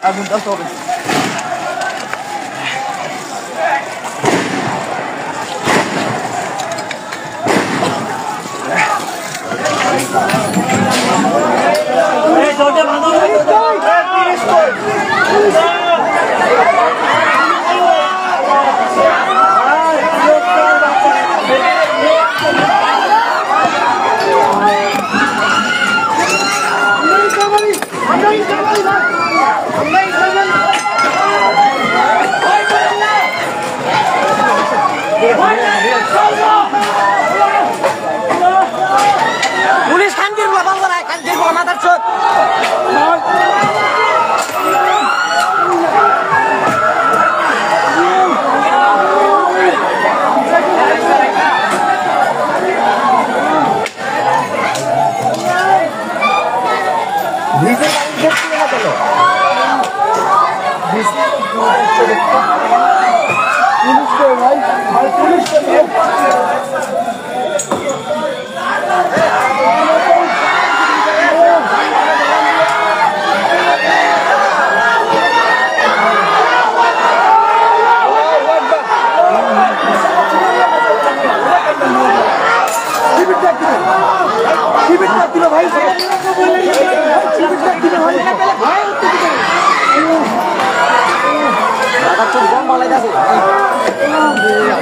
আগুন জ্বালতে হবে। পুলিশ খানকির বাবা বলায় খানকির বাবা মাথার চোখ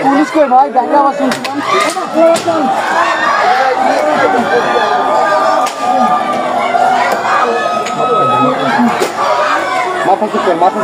পুলিশ কই ভাই গাড়ি আওয়াজ শুনছিলাম মাথা কিছু মাথা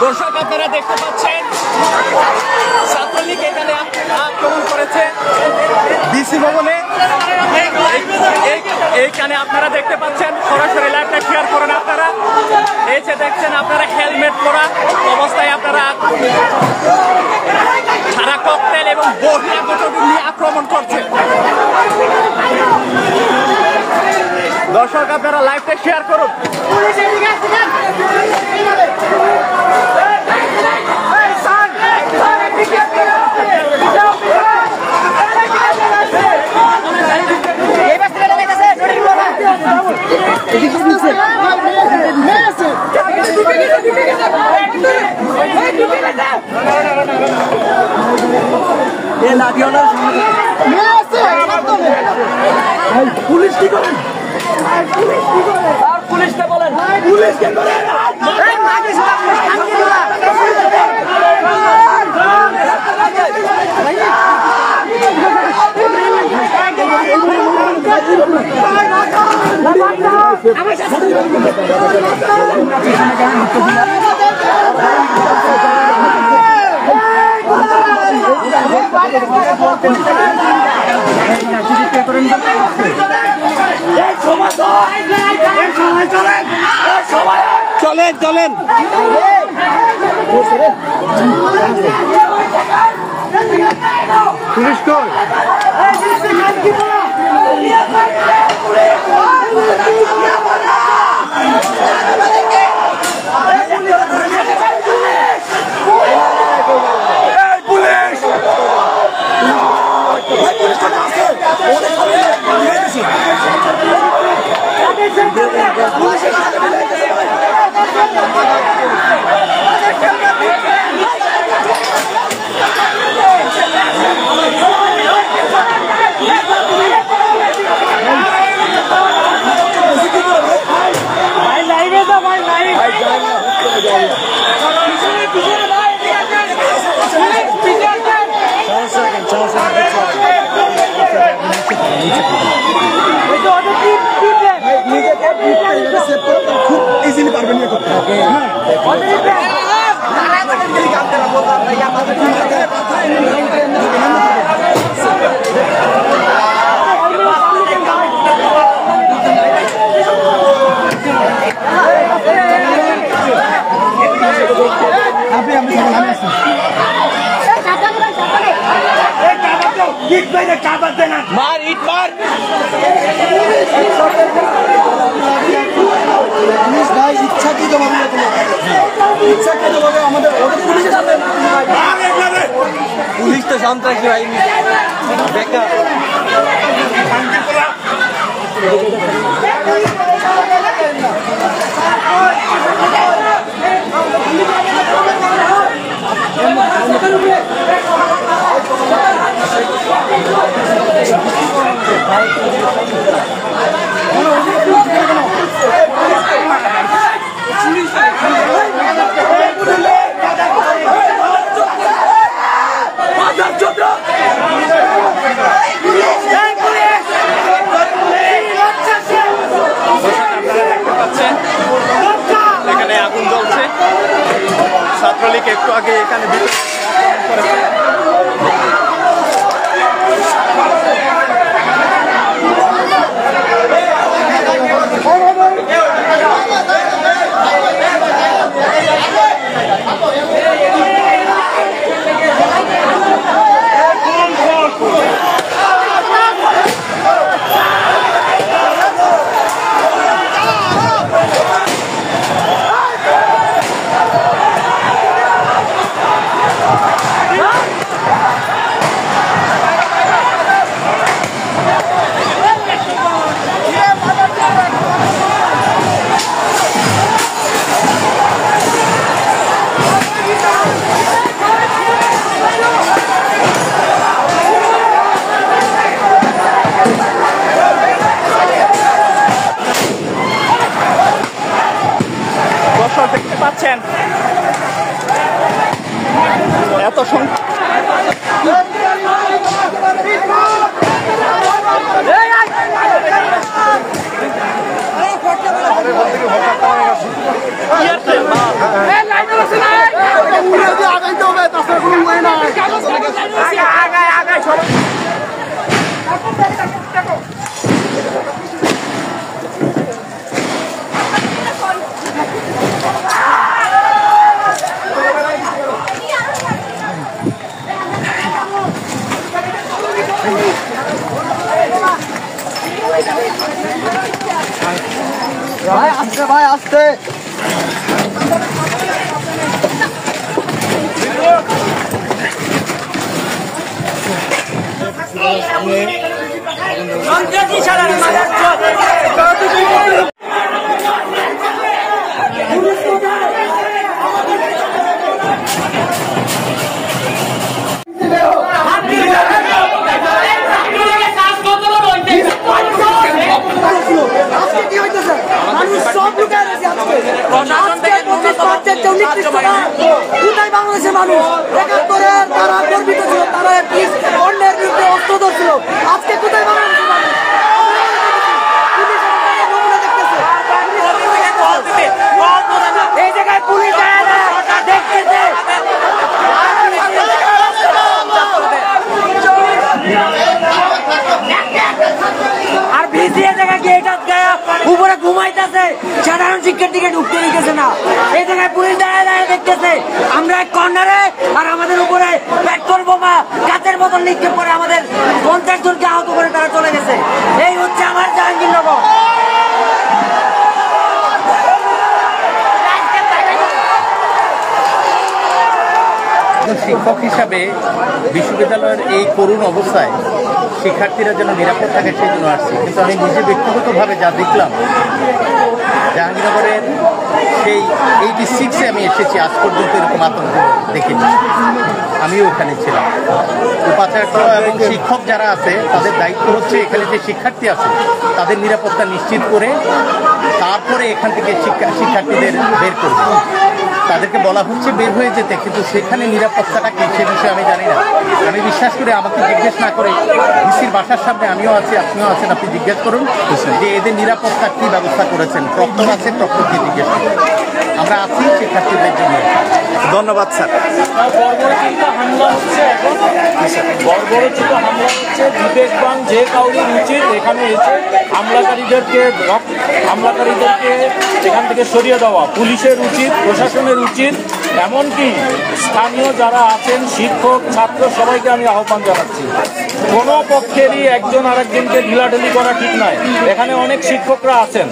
দর্শক আপনারা দেখতে পাচ্ছেন ছাত্রলীগ এখানে আক্রমণ করেছে ডিসি ভবনে। এইখানে আপনারা দেখতে পাচ্ছেন, সরাসরি লাইভটা শেয়ার করেন আপনারা। এই যে দেখছেন আপনারা হেলমেট পরা অবস্থায় আপনারা সারা ককটেল এবং বহিরাগত নিয়ে আক্রমণ করছে। দর্শক আপনারা লাইভটা শেয়ার করুন। পুলিশ কি করেন? পুলিশকে বলেন, পুলিশকে করেন চলেন চলেন পুলিশ কই খুব ইজিলি পারবেন ইয়ে করতে মার ইট মার পুলিশ ভাই ইচ্ছাকৃতভাবে আমাদের পুলিশ তো সন্ত্রাসী বাহিনী বেকার এখানে আগুন জ্বলছে ছাত্রলীগ একটু আগে এখানে দেখতে পাচ্ছেন এত ভাই আসতে ভাই আসতে সন্ত্রাসী ছাড়ার বাংলাদেশের মানুষ ৭১-এ তারা গর্বিত ছিল, তারা অন্যের বিরুদ্ধে অস্ত্র ধরছিল। আজকে কোথায় বাংলাদেশের মানুষ? এই জায়গায় পুলিশ দেখতেছে। আর ভিজিয়ে জায়গায় গিয়ে এটা উপরে ঘুমাইতেছে, সাধারণ শিক্ষার্থীকে ঢুকতে দিতেছে না। এই জায়গায় পুলিশ দাঁড়ায় দাঁড়ায় দেখতেছে আমরা এক কর্নারে, আর আমাদের উপরে পেট্রোল বোমা কাঁচের বোতল নিক্ষেপ করে আমাদের 50 জনকে আহত করে তারা চলে গেছে। এই হচ্ছে আমার জাহাঙ্গীরনগর। শিক্ষক হিসাবে বিশ্ববিদ্যালয়ের এই করুণ অবস্থায় শিক্ষার্থীরা যেন নিরাপদ থাকে সেই জন্য আসছি। কিন্তু আমি নিজে ব্যক্তিগতভাবে যা দেখলাম, জাহাঙ্গীরনগরের সেই 86-এ আমি এসেছি, আজ পর্যন্ত এরকম আতঙ্ক দেখিনি। আমিও ওখানে ছিলাম। উপাচার্য এবং শিক্ষক যারা আছে তাদের দায়িত্ব হচ্ছে এখানে যে শিক্ষার্থী আছে তাদের নিরাপত্তা নিশ্চিত করে তারপরে এখান থেকে শিক্ষার্থীদের বের করবে। তাদেরকে বলা হচ্ছে বের হয়ে যেতে, কিন্তু সেখানে নিরাপত্তাটা কি সে বিষয়ে আমি জানি না। আমি বিশ্বাস করি আমাকে জিজ্ঞেস না করে ভিসির বাসার সামনে আমিও আছি, আপনিও আছেন, আপনি জিজ্ঞেস করুন যে এদের নিরাপত্তার কী ব্যবস্থা করেছেন। প্রক্টর আছে, প্রক্টরকে জিজ্ঞেস করুন। আমরা আছি শিক্ষার্থীদের জন্য। ধন্যবাদ স্যার। বর্বরচিত হামলা হচ্ছে এখন, বর্বরচিত হামলা হচ্ছে। বিবেকবান যে কাউরির উচিত এখানে এসে হামলাকারীদেরকে এখান থেকে সরিয়ে দেওয়া। পুলিশের উচিত, প্রশাসনের উচিত, এমনকি স্থানীয় যারা আছেন শিক্ষক, ছাত্র, সবাইকে আমি আহ্বান জানাচ্ছি, কোনো পক্ষেরই একজন আরেকজনকে ঢিলাঢিলি করা ঠিক নয়। এখানে অনেক শিক্ষকরা আছেন,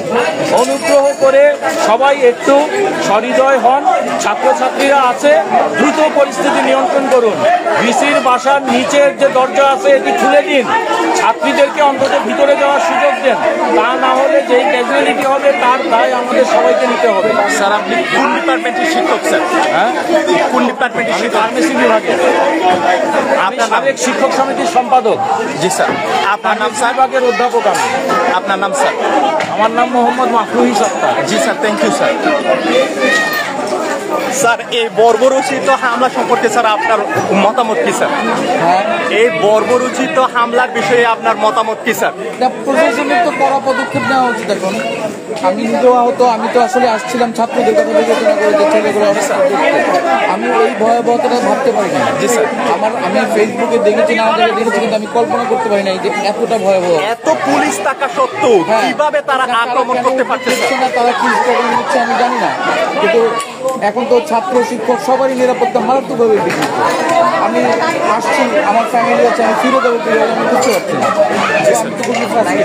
অনুগ্রহ করে সবাই একটু সহৃদয় হন। ছাত্রছাত্রীরা আছে, দ্রুত পরিস্থিতি নিয়ন্ত্রণ করুন। ভিসির বাসার নিচের যে দরজা আছে এটি খুলে দিন, ছাত্রীদেরকে অন্তত ভিতরে যাওয়ার সুযোগ দেন। তা না হলে যেই ক্যাজুয়ালিটি হবে তার দায় আমাদের সবাইকে নিতে হবে। স্যার আপনি কোন ডিপার্টমেন্টের শিক্ষক স্যার? হ্যাঁ, কোন ডিপার্টমেন্টের আমি শিক্ষক? ফার্মেসি বিভাগে, আমি সাবেক শিক্ষক সমিতির সম্পাদক। জি স্যার। আপনার নাম স্যার? বিভাগের অধ্যাপক আমি। আপনার নাম স্যার? আমার নাম মোহাম্মদ মাহফুহি সত্তা। জি sir, thank you sir. Sir এই বর্বরোচিত হামলা সম্পর্কে স্যার আপনার মতামত কি স্যার? এই বর্বরোচিত হামলার বিষয়ে আপনার মতামত কি স্যার? এটা প্রশাসনের তো কড়া পদক্ষেপ নেওয়া উচিত। এখন আমি নিজেও আহত, আমি তো আসলে আসছিলাম ছাত্রদের কথা বিবেচনা করে যে ছেলেগুলো অবস্থা দেখতে। আমি এই ভয়াবহতাটা ভাবতে পারি না। জি স্যার। আমি ফেসবুকে দেখেছি, না দেখেছি, কিন্তু আমি কল্পনা করতে পারি না যে এতটা ভয়াবহ। এত পুলিশ থাকা সত্ত্বেও কিভাবে তারা আক্রমণ করতে পারছে স্যার? না, তারা কি প্রবলেম হচ্ছে আমি জানি না, কিন্তু এখন তো ছাত্র শিক্ষক সবারই নিরাপত্তা মারাত্মকভাবে বিঘ্নিত। আমি আসছি, আমার ফ্যামিলি আছে, আমি ফিরে দেবো কিভাবে আমি বুঝতে পারছি না। আমি তো খুবই frustrated।